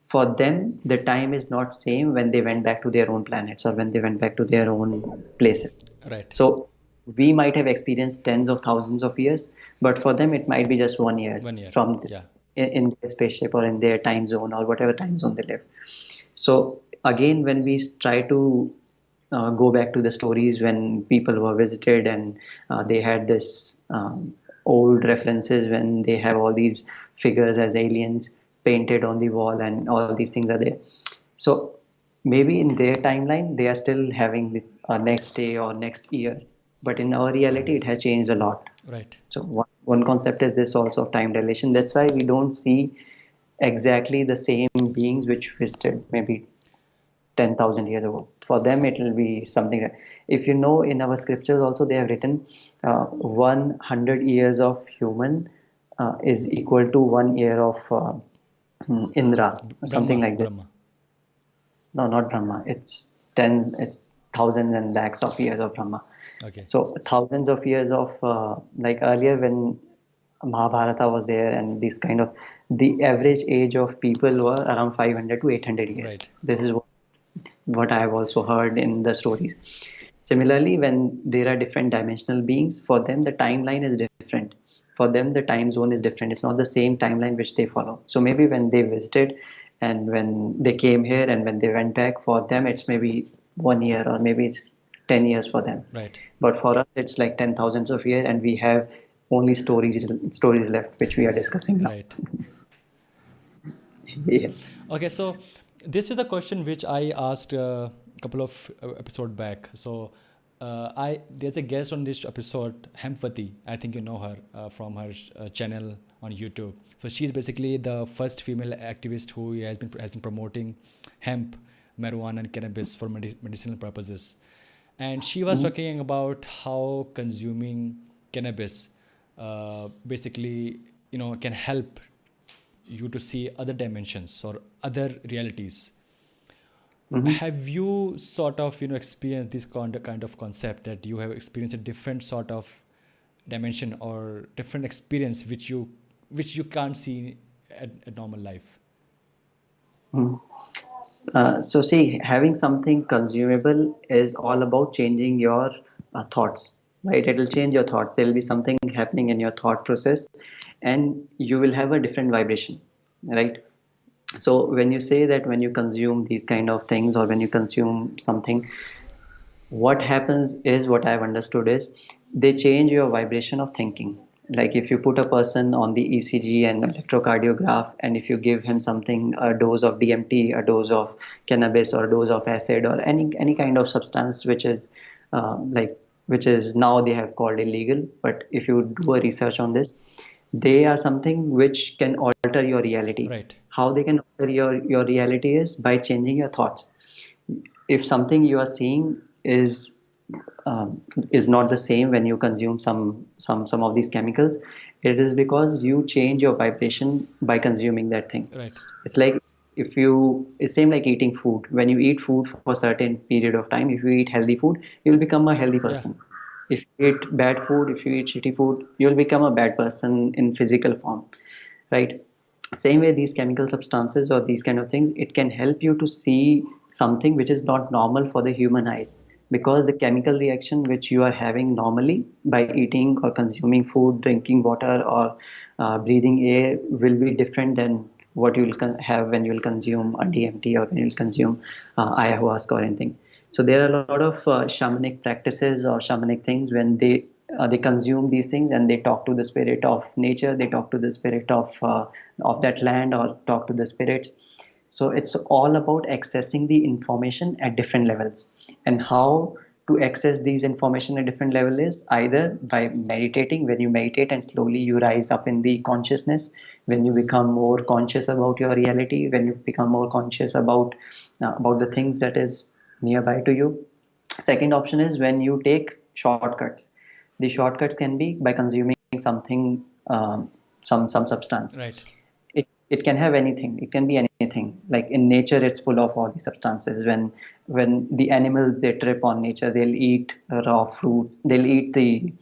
for them the time is not same when they went back to their own planets or when they went back to their own places. Right. So we might have experienced tens of thousands of years, but for them it might be just 1 year 1 year. from Yeah. in their spaceship or in their time zone or whatever time zone they live. So again, when we try to go back to the stories when people were visited and they had this old references when they have all these figures as aliens painted on the wall and all these things are there. So maybe in their timeline they are still having the next day or next year, but in our reality it has changed a lot. Right. So one concept is this also of time dilation. That's why we don't see exactly the same beings which visited maybe 10,000 years ago. For them, it will be something. If you know, in our scriptures also, they have written 100 years of human is equal to 1 year of Indra, something Brahma. like this. Brahma. No, not Brahma. It's thousands and lakhs of years of Brahma. Okay. So thousands of years of like earlier when Mahabharata was there, and this kind of the average age of people were around 500 to 800 years. Right. This is what I have also heard in the stories. Similarly, when there are different dimensional beings, for them the timeline is different. For them, the time zone is different. It's not the same timeline which they follow. So maybe when they visited and when they came here and when they went back, for them it's maybe 1 year or maybe it's 10 years for them. Right. But for us, it's like 10 thousands of years, and we have only stories left, which we are discussing now. Right. Yeah. Okay, so this is the question which I asked a couple of episode back. So I there's a guest on this episode, Hempathy. I think you know her from her channel on YouTube. So she's basically the first female activist who has been promoting hemp, marijuana, and cannabis for medicinal purposes. And she was talking about how consuming cannabis basically can help you to see other dimensions or other realities. Hmm. Have you sort of experienced this kind of concept that you have experienced a different sort of dimension or different experience which you can't see at normal life? So see, having something consumable is all about changing your thoughts, right? It will change your thoughts. There will be something happening in your thought process, and you will have a different vibration, right? So when you say that when you consume these kind of things or when you consume something, what happens is what I've understood is they change your vibration of thinking. Like if you put a person on the ECG and electrocardiograph, and if you give him something, a dose of DMT, a dose of cannabis, or a dose of acid, or any kind of substance which is like which is now they have called illegal, but if you do a research on this, they are something which can alter your reality. Right. How they can alter your reality is by changing your thoughts. If something you are seeing um, is not the same when you consume some of these chemicals, it is because you change your vibration by consuming that thing. Right. It's like if you it's same like eating food. When you eat food for a certain period of time, if you eat healthy food, you'll become a healthy Yeah. person. If you eat bad food, if you eat shitty food, you'll become a bad person in physical form, right? Same way, these chemical substances or these kind of things, it can help you to see something which is not normal for the human eyes, because the chemical reaction which you are having normally by eating or consuming food, drinking water, or breathing air will be different than what you will have when you will consume a DMT or when you will consume ayahuasca or anything. So there are a lot of shamanic practices or shamanic things when they consume these things and they talk to the spirit of nature, they talk to the spirit of that land, or talk to the spirits. So it's all about accessing the information at different levels. And how to access these information at different level is either by meditating. When you meditate and slowly you rise up in the consciousness, when you become more conscious about your reality, when you become more conscious about the things that is nearby to you. Second option is when you take shortcuts. The shortcuts can be by consuming something, some substance. Right. It can have anything. It can be anything. Like in nature, it's full of all the substances. When the animals they trip on nature, they'll eat raw fruit. They'll eat the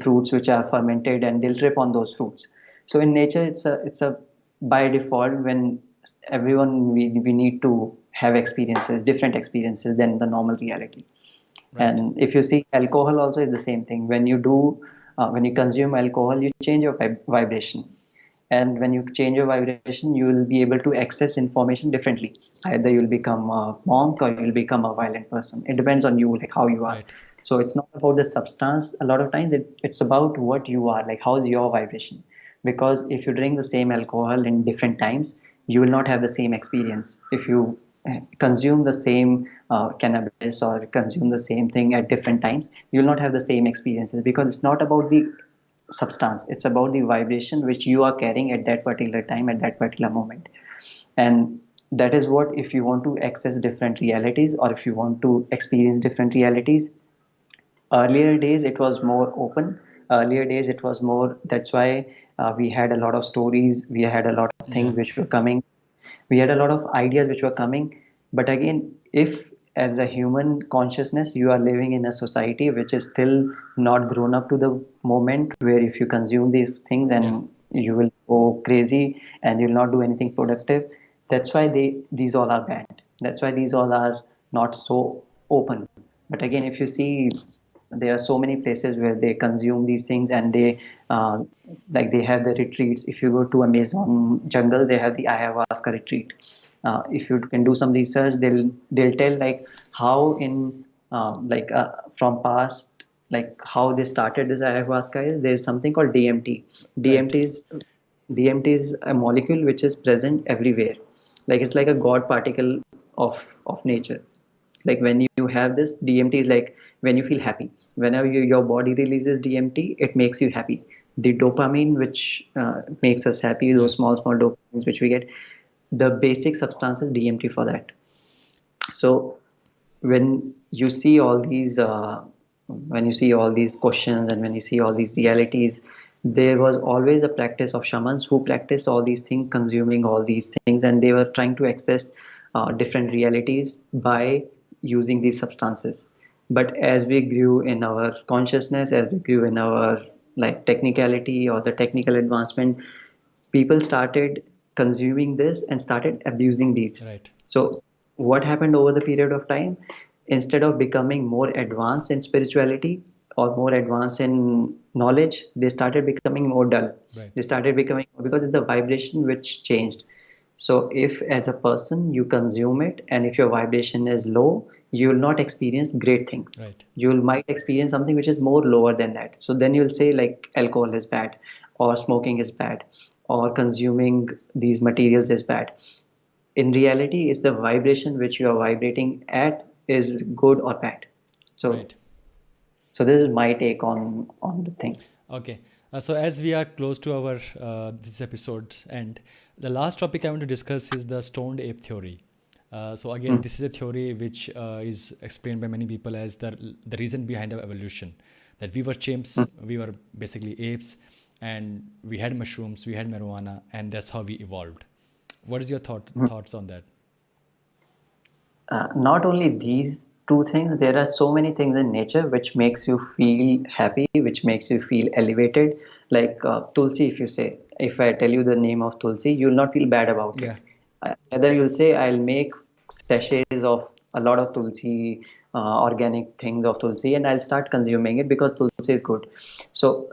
fruits which are fermented, and they'll trip on those fruits. So in nature, it's a by default when everyone we need to have experiences, different experiences than the normal reality. Right. And if you see, alcohol also is the same thing. When you consume alcohol, you change your vibration, and when you change your vibration, you will be able to access information differently. Either you'll become a monk or you'll become a violent person. It depends on you, like how you are. Right. So it's not about the substance. A lot of times, it's about what you are, like how's your vibration. Because if you drink the same alcohol in different times, you will not have the same experience. If you consume the same cannabis or consume the same thing at different times, you will not have the same experiences, because it's not about the substance, it's about the vibration which you are carrying at that particular time, at that particular moment. And that is what, if you want to access different realities or if you want to experience different realities, earlier days it was more open. Earlier days it was more, that's why we had a lot of stories, we had a lot of Yeah. things which were coming, we had a lot of ideas which were coming. But again, if as a human consciousness you are living in a society which is still not grown up to the moment where if you consume these things Yeah. then you will go crazy and you'll not do anything productive. That's why these all are banned. That's why these all are not so open. But again, if you see, there are so many places where they consume these things, and they uh, like they have the retreats. If you go to Amazon jungle, they have the ayahuasca retreat. If you can do some research, they'll tell like how in from past, like how they started this ayahuasca is there's something called DMT. Right. DMT is a molecule which is present everywhere. Like it's like a god particle of nature. Like when you have this DMT is like when you feel happy. Whenever your body releases DMT, it makes you happy. The dopamine which makes us happy, Yeah. those small dopamines which we get, the basic substance is DMT for that. So when you see all these questions and when you see all these realities, there was always a practice of shamans who practiced all these things, consuming all these things, and they were trying to access different realities by using these substances. But as we grew in our consciousness, as we grew in our like technicality or the technical advancement, people started consuming this and started abusing these. Right. So, what happened over the period of time? Instead of becoming more advanced in spirituality or more advanced in knowledge, they started becoming more dull. Right. They started becoming, because it's the vibration which changed. So, if as a person you consume it, and if your vibration is low, you will not experience great things. Right. You will might experience something which is more lower than that. So then you'll say like alcohol is bad, or smoking is bad, or consuming these materials is bad. In reality, is the vibration which you are vibrating at is good or bad. So Right. this is my take on the thing. Okay. So as we are close to our this episode, and the last topic I want to discuss is the Stoned Ape Theory. So again, Mm, this is a theory which is explained by many people as the reason behind our evolution. That we were chimps, mm, we were basically apes, and we had mushrooms, we had marijuana, and that's how we evolved. What is your mm. thoughts on that? Not only these two things, there are so many things in nature which makes you feel happy, which makes you feel elevated. Like Tulsi, if you say, if I tell you the name of Tulsi, you'll not feel bad about Yeah. it. Either you'll say, I'll make sachets of a lot of Tulsi, organic things of Tulsi, and I'll start consuming it because Tulsi is good. So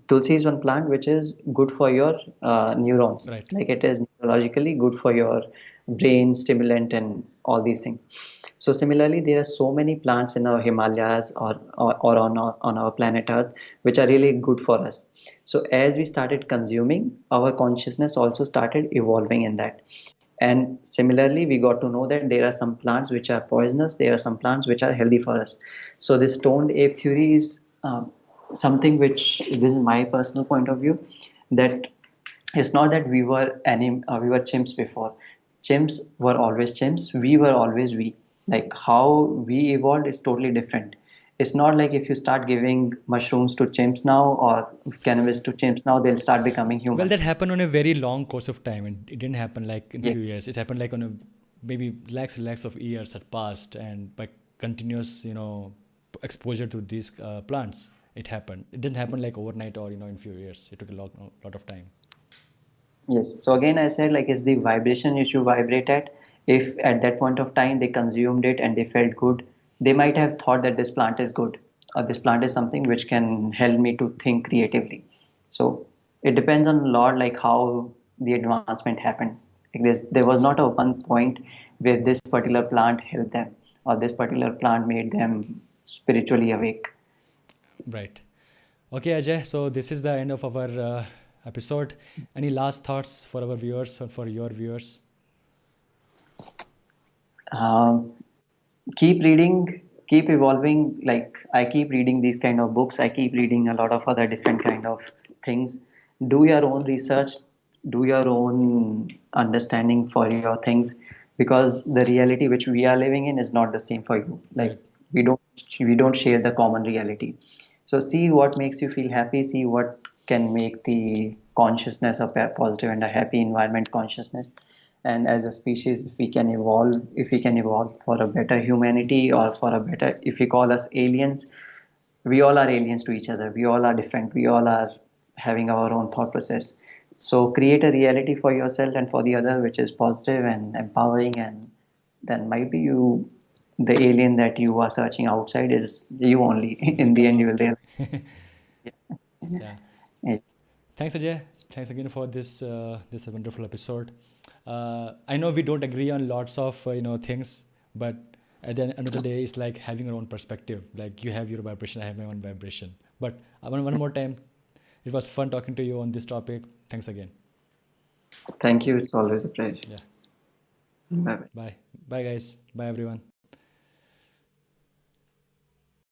Tulsi is one plant which is good for your neurons. Right. Like it is neurologically good for your brain, stimulant, and all these things. So similarly, there are so many plants in our Himalayas or on our planet Earth which are really good for us. So as we started consuming, our consciousness also started evolving in that. And similarly, we got to know that there are some plants which are poisonous, there are some plants which are healthy for us. So this stoned ape theory is something which, this is my personal point of view, that it's not that we were chimps before. Chimps were always chimps. We were always we. Like how we evolved is totally different. It's not like if you start giving mushrooms to chimps now or cannabis to chimps now, they'll start becoming Well, human. that happened on a very long course of time, and it didn't happen like in few Yes. years. It happened like on a maybe lakhs of years had passed, and by continuous, exposure to these plants, it happened. It didn't happen like overnight or in few years. It took a lot of time. Yes. So again, I said like it's the vibration which you vibrate at. If at that point of time they consumed it and they felt good, they might have thought that this plant is good or this plant is something which can help me to think creatively. So it depends on a lot like how the advancement happened. Like there was not a one point where this particular plant helped them or this particular plant made them spiritually awake. Right. Okay, Ajay. So this is the end of our episode. Any last thoughts for our viewers or for your viewers? Um, Keep reading, keep evolving. Like I keep reading these kind of books, I keep reading a lot of other different kind of things. Do your own research, do your own understanding for your things, because the reality which we are living in is not the same for you. Like Right. we don't we don't share the common reality. So see what makes you feel happy, see what can make the consciousness of a positive and a happy environment consciousness. And as a species, if we can evolve for a better humanity or for a better, if we call us aliens, we all are aliens to each other, we all are different, we all are having our own thought process. So create a reality for yourself and for the other which is positive and empowering, and then might be you, the alien that you are searching outside is you only. Will In the come end you will out. realize. Yeah. Yeah. Thanks, Ajay. Thanks again for this wonderful episode. I know we don't agree on lots of things, but at the end of the day, it's like having your own perspective. Like you have your vibration, I have my own vibration. But one more time, it was fun talking to you on this topic. Thanks again. Thank you, it's always a pleasure. Yeah. Bye bye. Bye. Bye, guys. Bye, everyone.